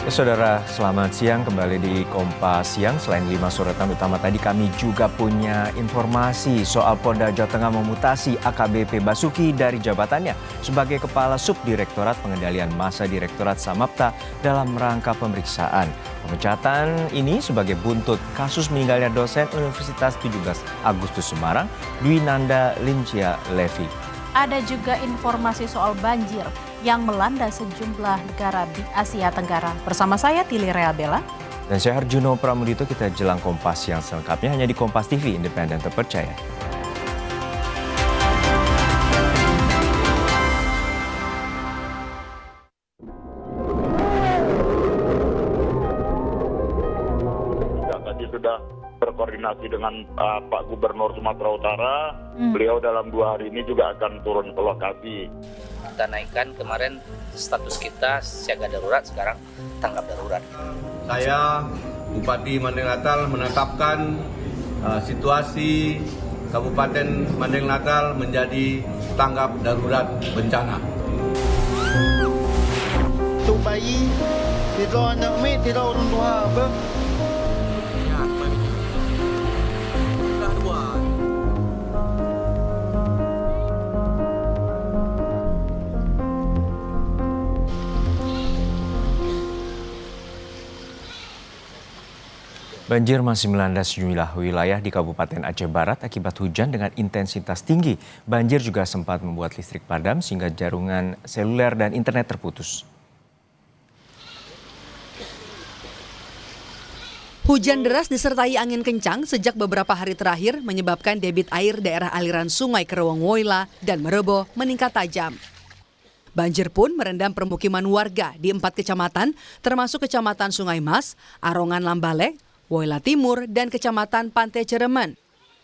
Saudara, selamat siang kembali di Kompas Siang. Selain 5 sorotan utama tadi, kami juga punya informasi soal Polda Jawa Tengah memutasi AKBP Basuki dari jabatannya sebagai Kepala Subdirektorat Pengendalian Massa Direktorat Samapta dalam rangka pemeriksaan. Pemecatan ini sebagai buntut kasus meninggalnya dosen Universitas 17 Agustus Semarang, Dwi Nanda Lincia Levi. Ada juga informasi soal banjir yang melanda sejumlah negara di Asia Tenggara. Bersama saya Tili Reabella. Dan saya Harjuno Pramudito, kita jelang Kompas yang selengkapnya hanya di Kompas TV, independen terpercaya. Tadi sudah berkoordinasi dengan Pak Gubernur Sumatera Utara. Beliau dalam 2 hari ini juga akan turun ke lokasi. Kita naikkan kemarin status kita siaga darurat, sekarang tanggap darurat. Saya Bupati Mandeng Natal menetapkan situasi Kabupaten Mandeng Natal menjadi tanggap darurat bencana. Untuk bayi, tidak anak mek, tidak orang tua apa. Banjir masih melanda sejumlah wilayah di Kabupaten Aceh Barat akibat hujan dengan intensitas tinggi. Banjir juga sempat membuat listrik padam sehingga jaringan seluler dan internet terputus. Hujan deras disertai angin kencang sejak beberapa hari terakhir menyebabkan debit air daerah aliran Sungai Kerowong Woyla dan Merebo meningkat tajam. Banjir pun merendam permukiman warga di 4 kecamatan termasuk Kecamatan Sungai Mas, Arongan Lambalek, Woyla Timur, dan Kecamatan Pantai Cereman.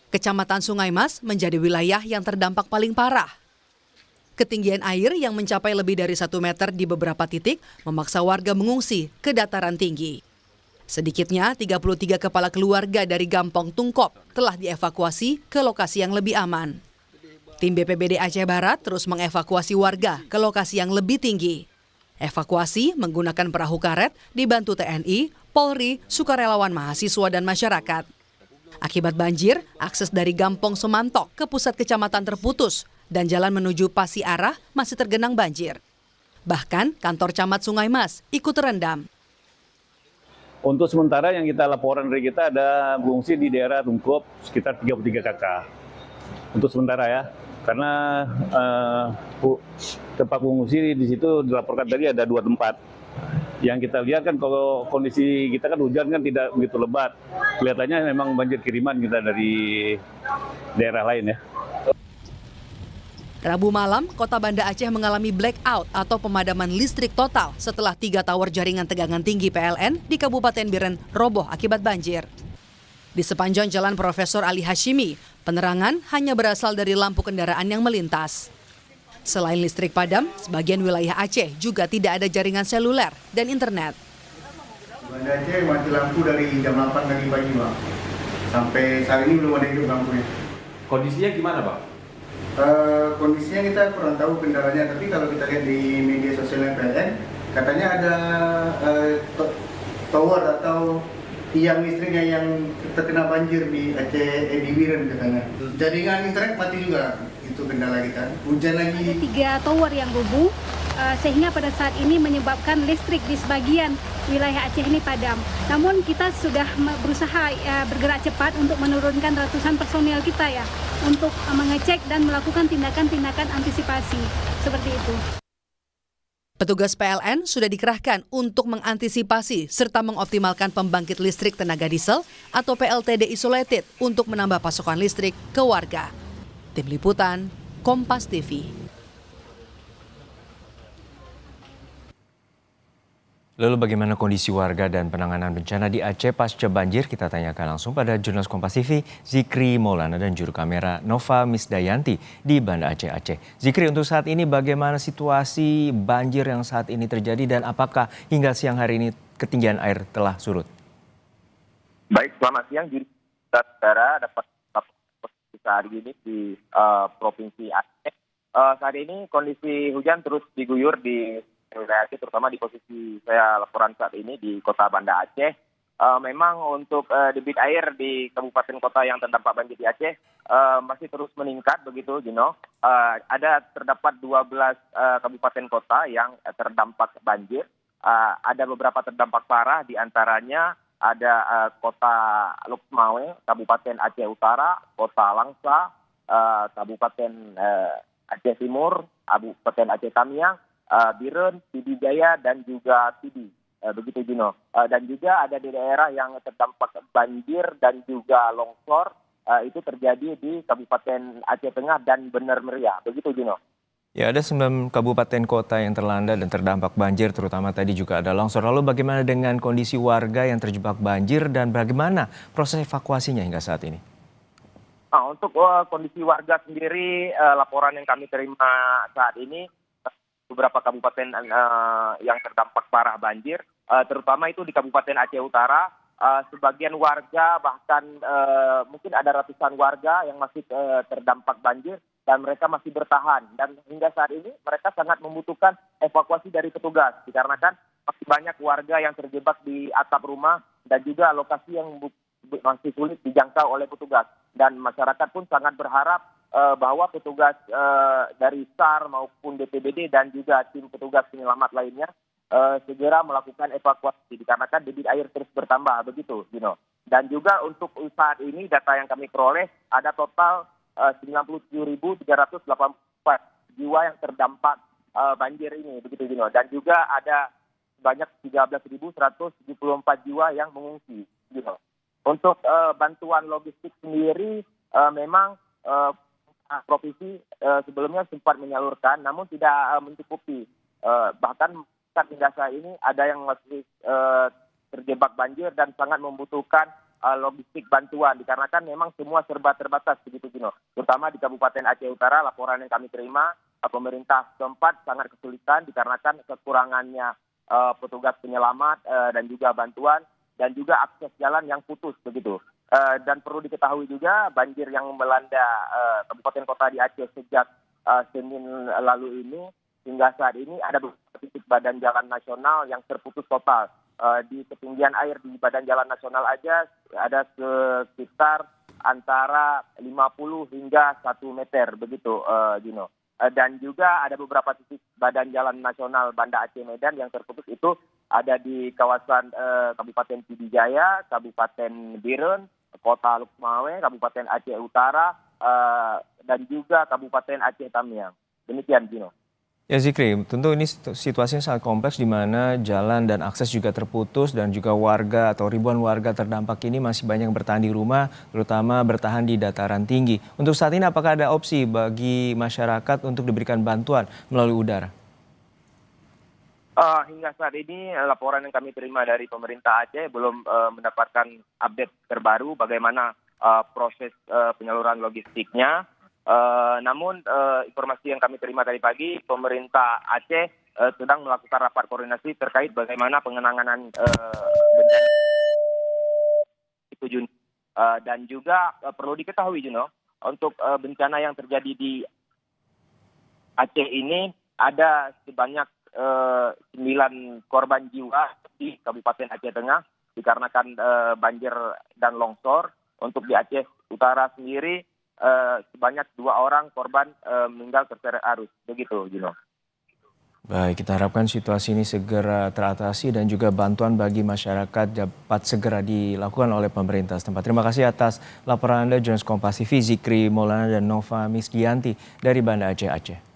Kecamatan Sungai Mas menjadi wilayah yang terdampak paling parah. Ketinggian air yang mencapai lebih dari 1 meter di beberapa titik memaksa warga mengungsi ke dataran tinggi. Sedikitnya 33 kepala keluarga dari Gampong Tungkop telah dievakuasi ke lokasi yang lebih aman. Tim BPBD Aceh Barat terus mengevakuasi warga ke lokasi yang lebih tinggi. Evakuasi menggunakan perahu karet dibantu TNI, Polri, sukarelawan mahasiswa dan masyarakat. Akibat banjir, akses dari Gampong Semantok ke pusat kecamatan terputus dan jalan menuju Pasi Arah masih tergenang banjir. Bahkan kantor camat Sungai Mas ikut terendam. Untuk sementara yang kita laporan dari kita ada pengungsi di daerah Tungkop sekitar 33 KK. Untuk sementara ya, karena tempat pengungsi di situ dilaporkan tadi ada 2 tempat. Yang kita lihat kan kalau kondisi kita kan hujan kan tidak begitu lebat. Kelihatannya memang banjir kiriman kita dari daerah lain ya. Rabu malam, Kota Banda Aceh mengalami blackout atau pemadaman listrik total setelah 3 tower jaringan tegangan tinggi PLN di Kabupaten Biren roboh akibat banjir. Di sepanjang Jalan Profesor Ali Hashimi, penerangan hanya berasal dari lampu kendaraan yang melintas. Selain listrik padam, sebagian wilayah Aceh juga tidak ada jaringan seluler dan internet. Banda Aceh mati lampu dari jam 8 tadi pagi, Pak. Sampai saat ini belum ada hidup lampunya. Kondisinya gimana, Pak? Kondisinya kita kurang tahu kendalanya, tapi kalau kita lihat di media sosial PLN, katanya ada tower atau tiang listriknya yang terkena banjir di Aceh, di Biren katanya. Jaringan internet mati juga, itu kendala kita. Hujan lagi. Ada 3 tower yang rubuh, sehingga pada saat ini menyebabkan listrik di sebagian wilayah Aceh ini padam. Namun kita sudah berusaha bergerak cepat untuk menurunkan ratusan personel kita ya, untuk mengecek dan melakukan tindakan-tindakan antisipasi seperti itu. Petugas PLN sudah dikerahkan untuk mengantisipasi serta mengoptimalkan pembangkit listrik tenaga diesel atau PLTD isolated untuk menambah pasokan listrik ke warga. Tim Liputan, Kompas TV. Lalu bagaimana kondisi warga dan penanganan bencana di Aceh pasca banjir? Kita tanyakan langsung pada jurnalis Kompas TV, Zikri Maulana dan juru kamera Nova Misdayanti di Banda Aceh, Aceh. Zikri, untuk saat ini bagaimana situasi banjir yang saat ini terjadi dan apakah hingga siang hari ini ketinggian air telah surut? Baik, selamat siang. Saudara dapat hari ini di Provinsi Aceh. Saat ini kondisi hujan terus diguyur di wilayah Aceh, terutama di posisi saya laporan saat ini di kota Banda Aceh. Memang untuk debit air di kabupaten kota yang terdampak banjir di Aceh masih terus meningkat begitu, Gino. Terdapat 12 kabupaten kota yang terdampak banjir. Ada beberapa terdampak parah, di antaranya ada kota Lukmawe, Kabupaten Aceh Utara, kota Langsa, Kabupaten Aceh Timur, Kabupaten Aceh Tamiang, Biren, Pidijaya, dan juga Pidi. Begitu, Gino. Dan juga ada di daerah yang terdampak banjir dan juga longsor, itu terjadi di Kabupaten Aceh Tengah dan Bener Meriah. Begitu, Gino. Ya, ada 9 kabupaten kota yang terlanda dan terdampak banjir, terutama tadi juga ada longsor. Lalu bagaimana dengan kondisi warga yang terjebak banjir dan bagaimana proses evakuasinya hingga saat ini? Untuk kondisi warga sendiri, laporan yang kami terima saat ini, beberapa kabupaten yang terdampak parah banjir, terutama itu di Kabupaten Aceh Utara, sebagian warga bahkan mungkin ada ratusan warga yang masih terdampak banjir dan mereka masih bertahan, dan hingga saat ini mereka sangat membutuhkan evakuasi dari petugas dikarenakan masih banyak warga yang terjebak di atap rumah dan juga lokasi yang masih sulit dijangkau oleh petugas, dan masyarakat pun sangat berharap bahwa petugas dari SAR maupun BPBD dan juga tim petugas penyelamat lainnya segera melakukan evakuasi dikarenakan debit air terus bertambah, begitu, Gino. Dan juga untuk saat ini data yang kami peroleh ada total 97.384 jiwa yang terdampak banjir ini, begitu, Gino. Dan juga ada sebanyak 13.174 jiwa yang mengungsi, Gino. Untuk bantuan logistik sendiri memang provinsi sebelumnya sempat menyalurkan, namun tidak mencukupi. Bahkan hingga saat ini ada yang masih terjebak banjir dan sangat membutuhkan logistik bantuan dikarenakan memang semua serba terbatas, begitu, Gino. Terutama di Kabupaten Aceh Utara, laporan yang kami terima, pemerintah setempat sangat kesulitan dikarenakan kekurangannya petugas penyelamat dan juga bantuan, dan juga akses jalan yang putus, begitu. Dan perlu diketahui juga banjir yang melanda kabupaten kota di Aceh sejak Senin lalu ini hingga saat ini ada beberapa titik badan jalan nasional yang terputus total. Di ketinggian air di badan jalan nasional aja ada sekitar antara 50 hingga 1 meter, begitu, Gino. Dan juga ada beberapa titik badan jalan nasional Banda Aceh Medan yang terputus, itu ada di kawasan Kabupaten Pidijaya, Kabupaten Biren, Kota Lukmawe, Kabupaten Aceh Utara, dan juga Kabupaten Aceh Tamiang. Demikian, Gino. Ya, Zikri, tentu ini situasinya sangat kompleks di mana jalan dan akses juga terputus dan juga warga atau ribuan warga terdampak ini masih banyak yang bertahan di rumah, terutama bertahan di dataran tinggi. Untuk saat ini apakah ada opsi bagi masyarakat untuk diberikan bantuan melalui udara? Hingga saat ini laporan yang kami terima dari pemerintah Aceh belum mendapatkan update terbaru bagaimana proses penyaluran logistiknya. Namun informasi yang kami terima tadi pagi, pemerintah Aceh sedang melakukan rapat koordinasi terkait bagaimana pengenangan bencana itu, Jun. Dan juga perlu diketahui, Juno, untuk bencana yang terjadi di Aceh ini ada sebanyak 9 korban jiwa di Kabupaten Aceh Tengah dikarenakan banjir dan longsor. Untuk di Aceh Utara sendiri sebanyak 2 orang korban meninggal terseret arus, begitu, Gino. Baik, kita harapkan situasi ini segera teratasi dan juga bantuan bagi masyarakat dapat segera dilakukan oleh pemerintah setempat. Terima kasih atas laporan Anda, Jurnalis Kompas TV Zikri Maulana dan Nova Misgianti dari Banda Aceh.